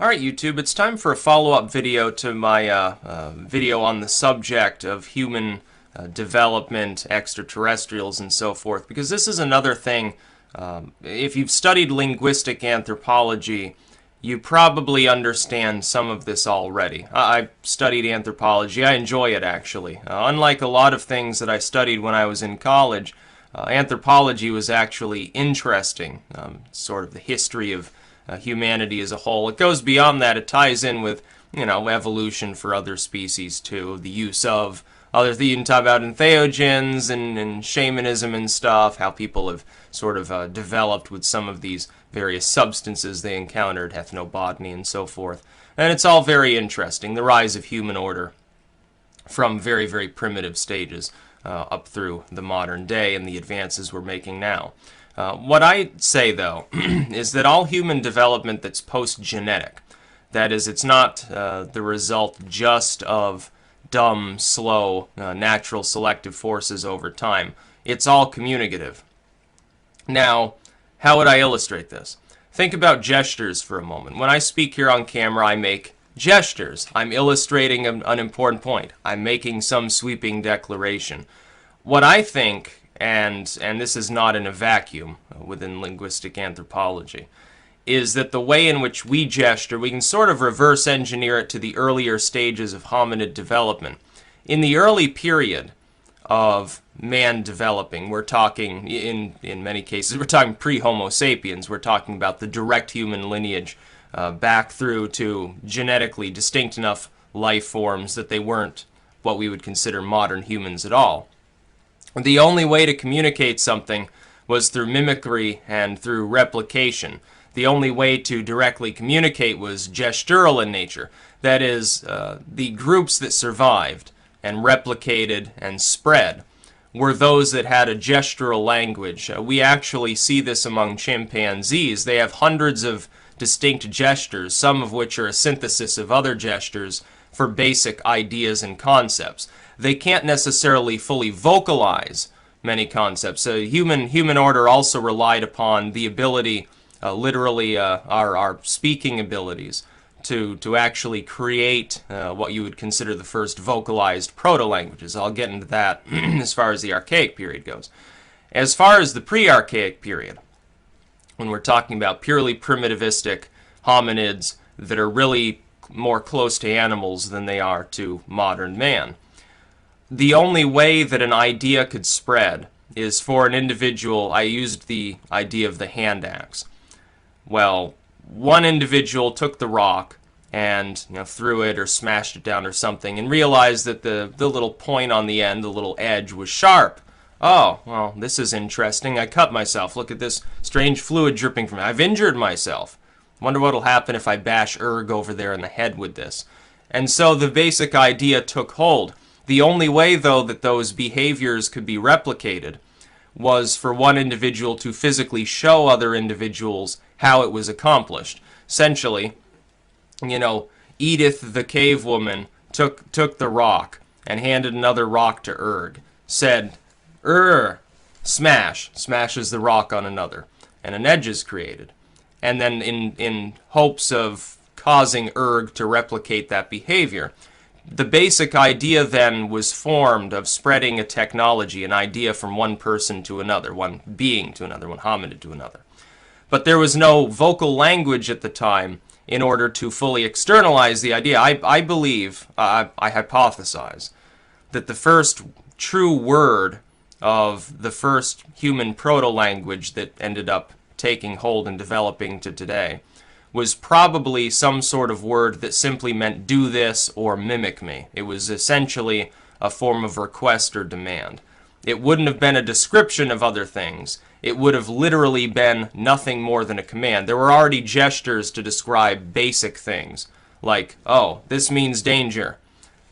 Alright YouTube, it's time for a follow-up video to my video on the subject of human development, extraterrestrials, and so forth, because this is another thing. If you've studied linguistic anthropology, you probably understand some of this already. I studied anthropology. I enjoy it, actually. Unlike a lot of things that I studied when I was in college, anthropology was actually interesting, sort of the history of humanity as a whole. It goes beyond that. It ties in with, evolution for other species too. The use of other things. You can talk about entheogens and shamanism and stuff. How people have sort of developed with some of these various substances they encountered, ethnobotany and so forth. And it's all very interesting. The rise of human order from very, very primitive stages up through the modern day and the advances we're making now. What I say, though, is that all human development that's post-genetic, that is, it's not the result just of dumb, slow, natural selective forces over time. It's all communicative. Now, how would I illustrate this? Think about gestures for a moment. When I speak here on camera, I make gestures. I'm illustrating an important point. I'm making some sweeping declaration. What I think, and this is not in a vacuum within linguistic anthropology, is that the way in which we gesture, we can sort of reverse engineer it to the earlier stages of hominid development. In the early period of man developing, we're talking, in many cases, we're talking pre-Homo sapiens, we're talking about the direct human lineage back through to genetically distinct enough life forms that they weren't what we would consider modern humans at all. The only way to communicate something was through mimicry and through replication. The only way to directly communicate was gestural in nature. That is, the groups that survived and replicated and spread were those that had a gestural language. We actually see this among chimpanzees. They have hundreds of distinct gestures, some of which are a synthesis of other gestures for basic ideas and concepts. They can't necessarily fully vocalize many concepts. Human order also relied upon the ability, literally our speaking abilities, to actually create what you would consider the first vocalized proto-languages. I'll get into that as far as the Archaic period goes. As far as the pre-Archaic period, when we're talking about purely primitivistic hominids that are really more close to animals than they are to modern man, the only way that an idea could spread is for an individual. I used the idea of the hand axe. Well, one individual took the rock and threw it or smashed it down or something and realized that the little point on the end, the little edge, was sharp. Oh, well, this is interesting. I cut myself. Look at this strange fluid dripping from it. I've injured myself. Wonder what'll happen if I bash Erg over there in the head with this. And so the basic idea took hold. The only way, though, that those behaviors could be replicated was for one individual to physically show other individuals how it was accomplished. Essentially, Edith the cave woman took the rock and handed another rock to Erg, said, smash, smashes the rock on another, and an edge is created. And then in hopes of causing Erg to replicate that behavior, the basic idea then was formed of spreading a technology, an idea from one person to another, one being to another, one hominid to another. But there was no vocal language at the time in order to fully externalize the idea. I believe, I hypothesize, that the first true word of the first human proto-language that ended up taking hold and developing to today was probably some sort of word that simply meant do this or mimic me. It was essentially a form of request or demand. It wouldn't have been a description of other things. It would have literally been nothing more than a command. There were already gestures to describe basic things, like, oh, this means danger.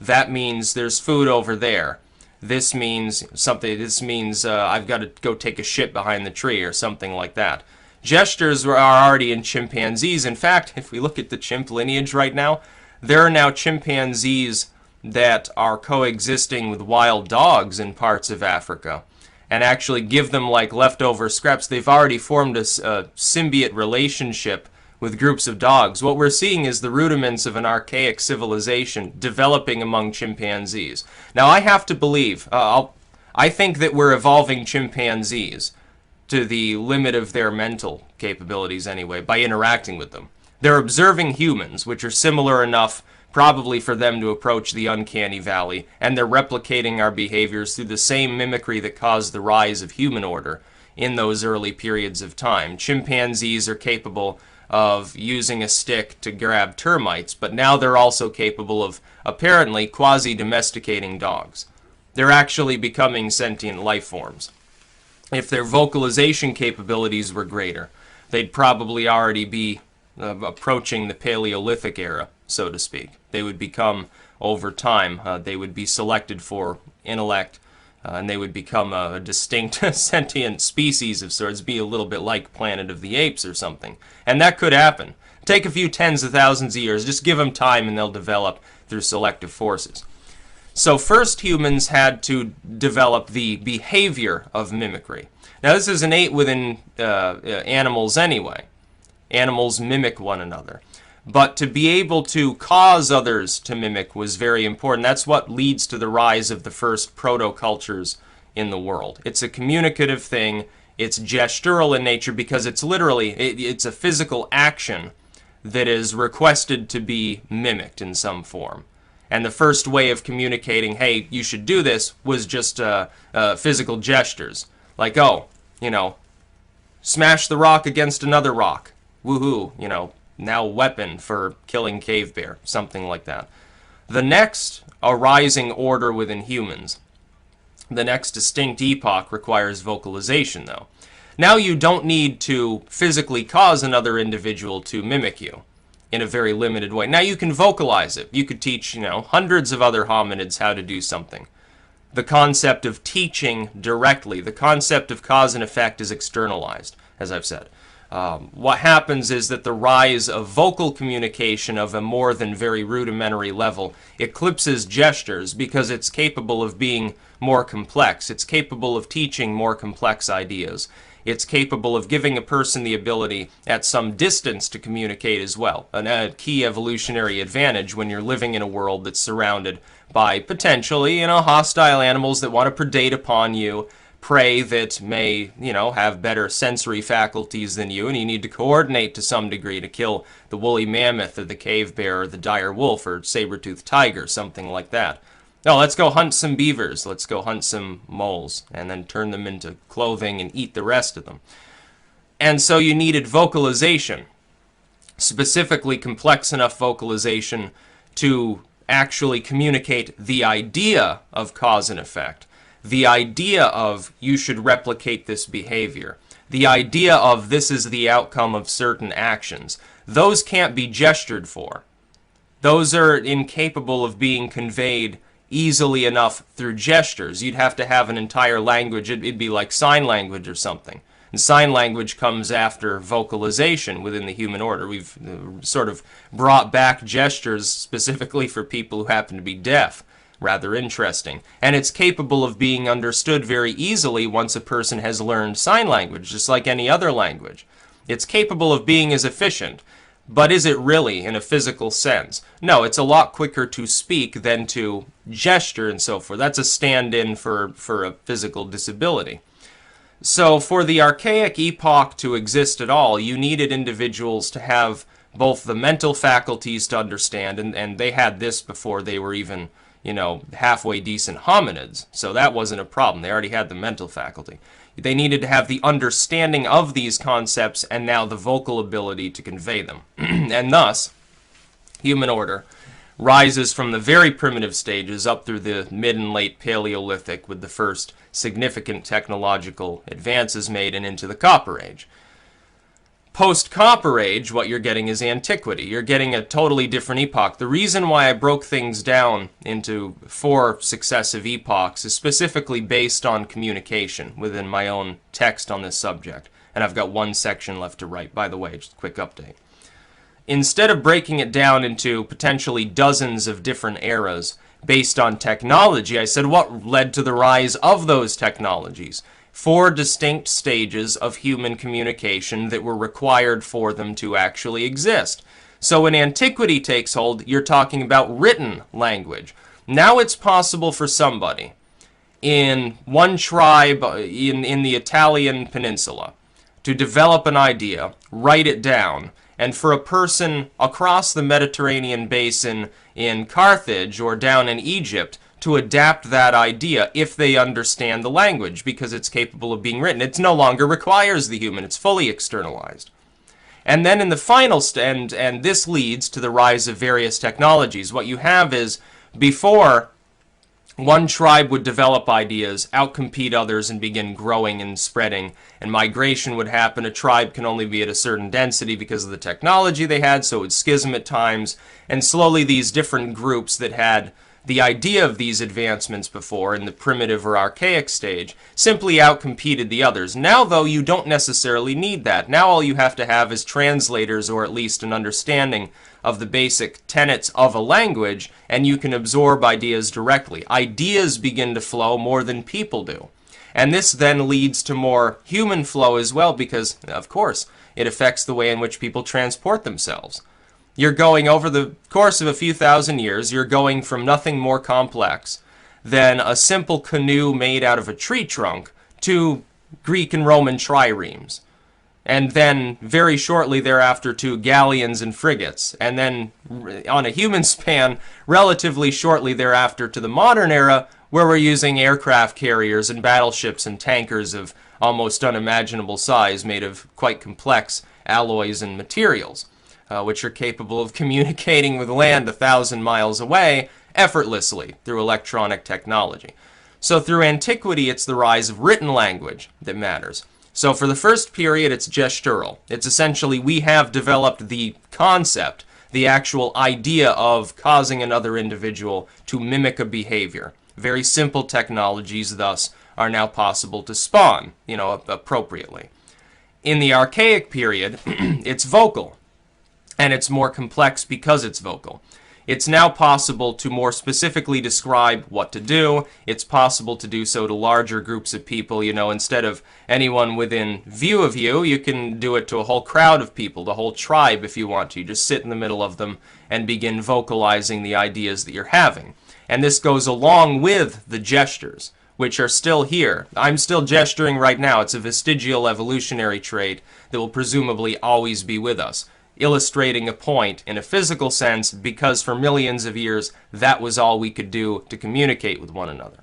That means there's food over there. This means something. This means I've got to go take a shit behind the tree or something like that. Gestures are already in chimpanzees. In fact, if we look at the chimp lineage right now, there are now chimpanzees that are coexisting with wild dogs in parts of Africa and actually give them like leftover scraps. They've already formed a symbiote relationship with groups of dogs. What we're seeing is the rudiments of an archaic civilization developing among chimpanzees. Now, I have to believe, I think that we're evolving chimpanzees to the limit of their mental capabilities anyway, by interacting with them. They're observing humans, which are similar enough probably for them to approach the uncanny valley, and they're replicating our behaviors through the same mimicry that caused the rise of human order in those early periods of time. Chimpanzees are capable of using a stick to grab termites, but now they're also capable of apparently quasi-domesticating dogs. They're actually becoming sentient life forms. If their vocalization capabilities were greater, they'd probably already be approaching the Paleolithic era, so to speak. They would become, over time, they would be selected for intellect, and they would become a distinct sentient species of sorts, be a little bit like Planet of the Apes or something. And that could happen. Take a few tens of thousands of years, just give them time and they'll develop through selective forces. So first humans had to develop the behavior of mimicry. Now this is innate within animals anyway. Animals mimic one another. But to be able to cause others to mimic was very important. That's what leads to the rise of the first proto-cultures in the world. It's a communicative thing. It's gestural in nature because it's literally, it's a physical action that is requested to be mimicked in some form. And the first way of communicating, hey, you should do this, was just physical gestures. Like, oh, smash the rock against another rock. Woohoo, now weapon for killing cave bear, something like that. The next arising order within humans, the next distinct epoch requires vocalization, though. Now you don't need to physically cause another individual to mimic you in a very limited way. Now you can vocalize it. You could teach, hundreds of other hominids how to do something. The concept of teaching directly, the concept of cause and effect is externalized, as I've said. What happens is that the rise of vocal communication of a more than very rudimentary level eclipses gestures because it's capable of being more complex. It's capable of teaching more complex ideas. It's capable of giving a person the ability at some distance to communicate as well. A key evolutionary advantage when you're living in a world that's surrounded by potentially, hostile animals that want to predate upon you, prey that may, have better sensory faculties than you, and you need to coordinate to some degree to kill the woolly mammoth or the cave bear or the dire wolf or saber-toothed tiger, something like that. No, let's go hunt some beavers, let's go hunt some moles, and then turn them into clothing and eat the rest of them. And so you needed vocalization, specifically complex enough vocalization to actually communicate the idea of cause and effect. The idea of you should replicate this behavior. The idea of this is the outcome of certain actions. Those can't be gestured for. Those are incapable of being conveyed easily enough through gestures. You'd have to have an entire language. It'd be like sign language or something. And sign language comes after vocalization within the human order. We've sort of brought back gestures specifically for people who happen to be deaf. Rather interesting. And it's capable of being understood very easily once a person has learned sign language, just like any other language. It's capable of being as efficient, but is it really in a physical sense? No, it's a lot quicker to speak than to gesture and so forth. That's a stand-in for a physical disability. So for the archaic epoch to exist at all, you needed individuals to have both the mental faculties to understand, and they had this before they were even halfway decent hominids, so that wasn't a problem. They already had the mental faculty. They needed to have the understanding of these concepts and now the vocal ability to convey them. And thus, human order rises from the very primitive stages up through the mid and late Paleolithic with the first significant technological advances made and into the Copper Age. Post-Copper Age, what you're getting is antiquity. You're getting a totally different epoch. The reason why I broke things down into 4 successive epochs is specifically based on communication within my own text on this subject. And I've got 1 section left to write, by the way, just a quick update. Instead of breaking it down into potentially dozens of different eras based on technology, I said what led to the rise of those technologies. 4 distinct stages of human communication that were required for them to actually exist. So when antiquity takes hold, you're talking about written language. Now it's possible for somebody in one tribe in the Italian peninsula to develop an idea, write it down, and for a person across the Mediterranean basin in Carthage or down in Egypt to adapt that idea if they understand the language, because it's capable of being written. It no longer requires the human. It's fully externalized. And then in the final and this leads to the rise of various technologies. What you have is, before, one tribe would develop ideas, outcompete others, and begin growing and spreading, and migration would happen. A tribe can only be at a certain density because of the technology they had, so it would schism at times, and slowly these different groups that had the idea of these advancements before in the primitive or archaic stage simply outcompeted the others. Now, though, you don't necessarily need that. Now all you have to have is translators, or at least an understanding of the basic tenets of a language, and you can absorb ideas directly. Ideas begin to flow more than people do. And this then leads to more human flow as well, because, of course, it affects the way in which people transport themselves. You're going, over the course of a few thousand years, you're going from nothing more complex than a simple canoe made out of a tree trunk to Greek and Roman triremes. And then very shortly thereafter to galleons and frigates. And then on a human span, relatively shortly thereafter to the modern era, where we're using aircraft carriers and battleships and tankers of almost unimaginable size made of quite complex alloys and materials, which are capable of communicating with land 1,000 miles away effortlessly through electronic technology. So through antiquity, it's the rise of written language that matters. So for the first period, it's gestural. It's essentially, we have developed the concept, the actual idea of causing another individual to mimic a behavior. Very simple technologies, thus, are now possible to spawn, appropriately. In the archaic period, it's vocal. And it's more complex because it's vocal. It's now possible to more specifically describe what to do. It's possible to do so to larger groups of people. Instead of anyone within view of you, you can do it to a whole crowd of people, the whole tribe if you want to. You just sit in the middle of them and begin vocalizing the ideas that you're having. And this goes along with the gestures, which are still here. I'm still gesturing right now. It's a vestigial evolutionary trait that will presumably always be with us, illustrating a point in a physical sense, because for millions of years that was all we could do to communicate with one another.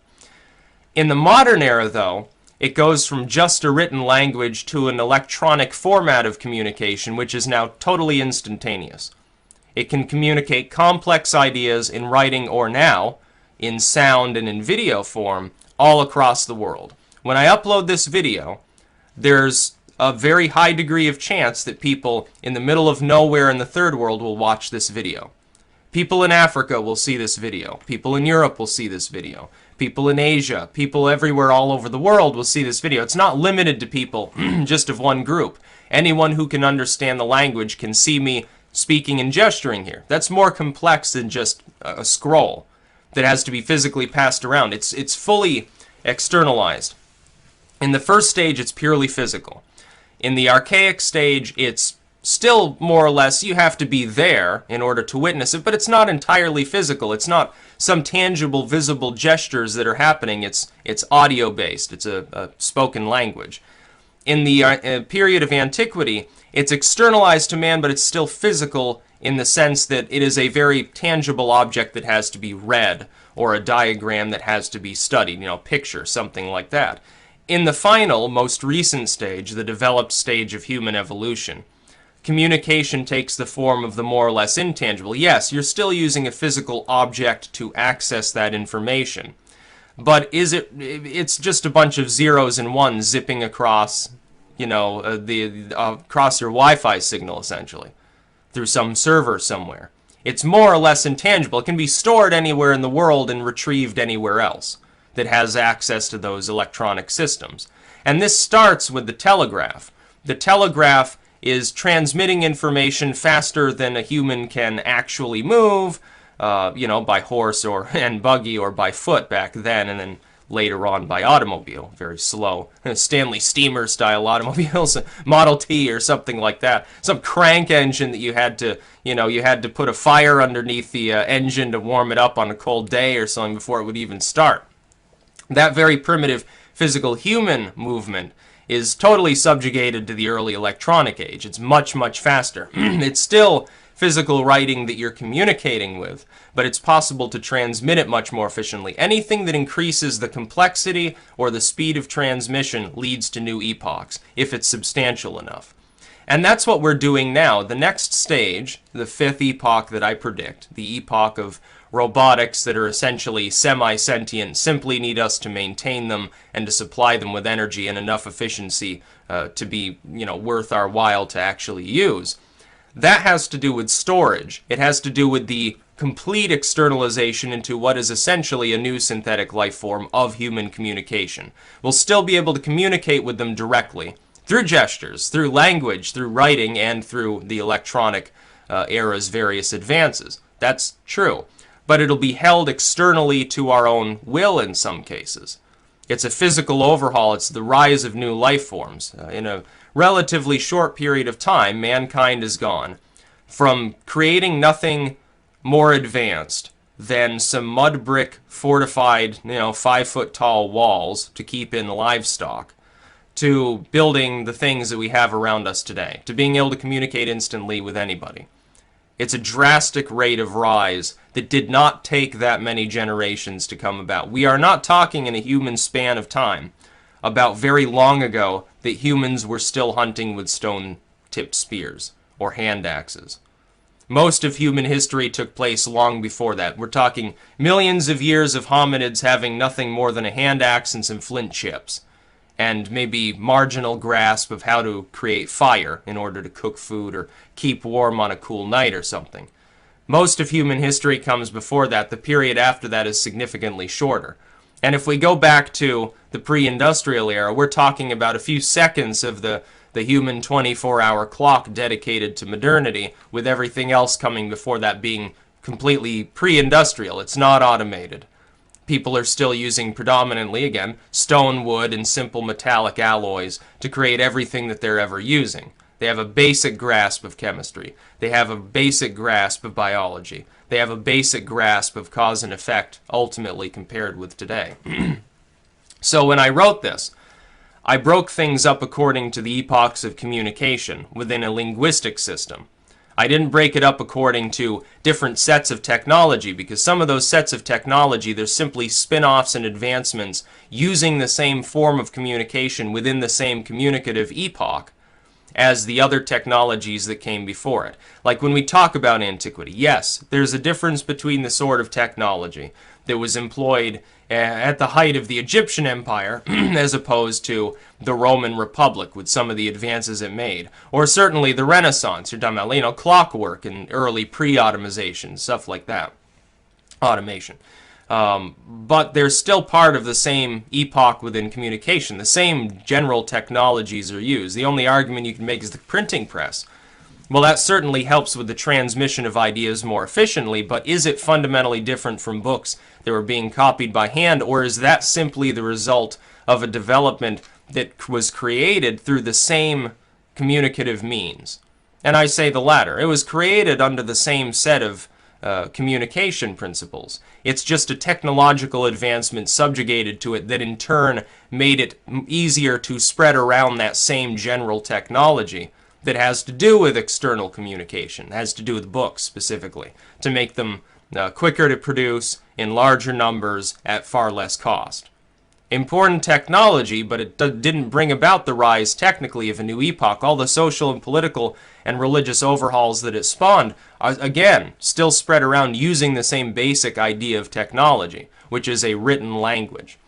In the modern era, though, it goes from just a written language to an electronic format of communication, which is now totally instantaneous. It can communicate complex ideas in writing, or now in sound and in video form, all across the world. When I upload this video, there's a very high degree of chance that people in the middle of nowhere in the third world will watch this video. People in Africa will see this video. People in Europe will see this video. People in Asia, people everywhere all over the world will see this video. It's not limited to people just of one group. Anyone who can understand the language can see me speaking and gesturing here. That's more complex than just a scroll that has to be physically passed around. It's fully externalized. In the first stage, it's purely physical. In the archaic stage, it's still more or less, you have to be there in order to witness it, but it's not entirely physical. It's not some tangible, visible gestures that are happening. It's audio-based. It's a spoken language. In the period of antiquity, it's externalized to man, but it's still physical in the sense that it is a very tangible object that has to be read, or a diagram that has to be studied, picture, something like that. In the final, most recent stage, the developed stage of human evolution, communication takes the form of the more or less intangible. Yes, you're still using a physical object to access that information, but it's just a bunch of zeros and ones zipping across, across your Wi-Fi signal, essentially, through some server somewhere. It's more or less intangible. It can be stored anywhere in the world and retrieved anywhere else that has access to those electronic systems. And this starts with the telegraph. The telegraph is transmitting information faster than a human can actually move, by horse and buggy or by foot back then, and then later on by automobile, very slow Stanley Steamer style automobiles, Model T or something like that. Some crank engine that you had to put a fire underneath the engine to warm it up on a cold day or something before it would even start. That very primitive physical human movement is totally subjugated to the early electronic age. It's much, much faster. It's still physical writing that you're communicating with, but it's possible to transmit it much more efficiently. Anything that increases the complexity or the speed of transmission leads to new epochs, if it's substantial enough. And that's what we're doing now. The next stage, the fifth epoch that I predict, the epoch of robotics that are essentially semi-sentient, simply need us to maintain them and to supply them with energy and enough efficiency to be, worth our while to actually use. That has to do with storage. It has to do with the complete externalization into what is essentially a new synthetic life form of human communication. We'll still be able to communicate with them directly through gestures, through language, through writing, and through the electronic era's various advances. That's true. But it'll be held externally to our own will in some cases. It's a physical overhaul. It's the rise of new life forms. In a relatively short period of time, mankind has gone from creating nothing more advanced than some mud brick fortified, 5-foot tall walls to keep in livestock, to building the things that we have around us today, to being able to communicate instantly with anybody. It's a drastic rate of rise that did not take that many generations to come about. We are not talking in a human span of time about very long ago that humans were still hunting with stone-tipped spears or hand axes. Most of human history took place long before that. We're talking millions of years of hominids having nothing more than a hand axe and some flint chips, and maybe marginal grasp of how to create fire in order to cook food or keep warm on a cool night or something. Most of human history comes before that. The period after that is significantly shorter. And if we go back to the pre-industrial era, we're talking about a few seconds of the human 24-hour clock dedicated to modernity, with everything else coming before that being completely pre-industrial. It's not automated. People are still using predominantly, again, stone, wood, and simple metallic alloys to create everything that they're ever using. They have a basic grasp of chemistry. They have a basic grasp of biology. They have a basic grasp of cause and effect, ultimately compared with today. So when I wrote this, I broke things up according to the epochs of communication within a linguistic system. I didn't break it up according to different sets of technology, because some of those sets of technology, they're simply spin-offs and advancements using the same form of communication within the same communicative epoch as the other technologies that came before it. Like when we talk about antiquity, yes, there's a difference between the sort of technology that was employed at the height of the Egyptian Empire as opposed to the Roman Republic with some of the advances it made. Or certainly the Renaissance, you're talking about, clockwork and early pre-automation, stuff like that. Automation. But they're still part of the same epoch within communication. The same general technologies are used. The only argument you can make is the printing press. Well, that certainly helps with the transmission of ideas more efficiently, but is it fundamentally different from books that were being copied by hand, or is that simply the result of a development that was created through the same communicative means? And I say the latter. It was created under the same set of communication principles. It's just a technological advancement subjugated to it that in turn made it easier to spread around that same general technology that has to do with external communication, has to do with books specifically, to make them quicker to produce in larger numbers at far less cost. Important technology, but it didn't bring about the rise technically of a new epoch. All the social and political and religious overhauls that it spawned are, again, still spread around using the same basic idea of technology, which is a written language.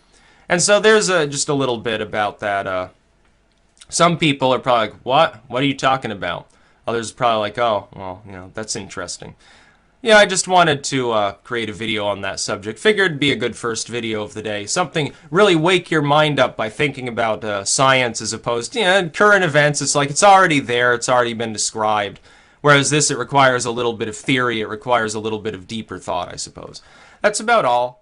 And so there's just a little bit about that. Some people are probably like, what? What are you talking about? Others are probably like, oh, well, that's interesting. Yeah, I just wanted to create a video on that subject. Figured it'd be a good first video of the day. Something really wake your mind up by thinking about science as opposed to current events. It's like it's already there. It's already been described. Whereas this, it requires a little bit of theory. It requires a little bit of deeper thought, I suppose. That's about all.